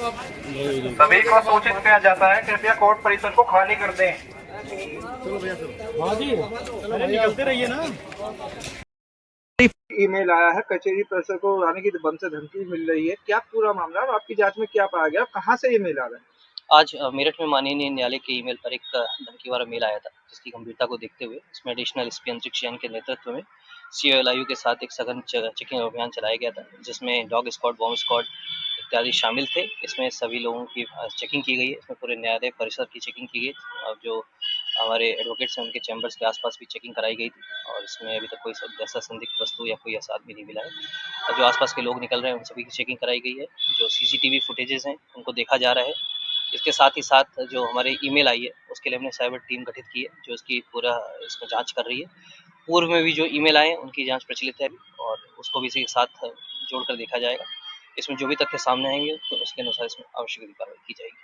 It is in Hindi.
सभी को सूचित किया जाता है, कृपया कोर्ट परिसर को खाली कर दें। हाँ जी, अरे निकलते रहिए ना। ईमेल आया है, कचहरी परिसर को आने की बम से धमकी मिल रही है, क्या पूरा मामला और आपकी जांच में क्या पाया गया, कहाँ से ईमेल आ रहा है? आज मेरठ में माननीय न्यायालय के ईमेल पर एक धमकी वाला मेल आया था, जिसकी गंभीरता को देखते हुए इसमें एडिशनल एसपी अंतरिक्ष यान के नेतृत्व में सीओएलआईयू के साथ एक सघन चेकिंग अभियान चलाया गया था, जिसमें डॉग स्क्वाड, बॉम्ब स्क्वाड इत्यादि शामिल थे। इसमें सभी लोगों की चेकिंग की गई है। इसमें पूरे न्यायालय परिसर की चेकिंग की गई और जो हमारे एडवोकेट्स हैं उनके चैम्बर्स के आसपास भी चेकिंग कराई गई थी और इसमें अभी तक कोई ऐसा संदिग्ध वस्तु या कोई ऐसा आदमी नहीं मिला है। और जो आसपास के लोग निकल रहे हैं उन सभी की चेकिंग कराई गई है। जो सीसीटीवी फुटेजेस हैं उनको देखा जा रहा है। इसके साथ ही साथ जो हमारे ईमेल आई है उसके लिए हमने साइबर टीम गठित की है, जो इसकी पूरा इसमें जांच कर रही है। पूर्व में भी जो ईमेल आए हैं उनकी जांच प्रचलित है अभी और उसको भी इसी के साथ जोड़कर देखा जाएगा। इसमें जो भी तथ्य सामने आएंगे तो उसके अनुसार इसमें आवश्यक कार्रवाई की जाएगी।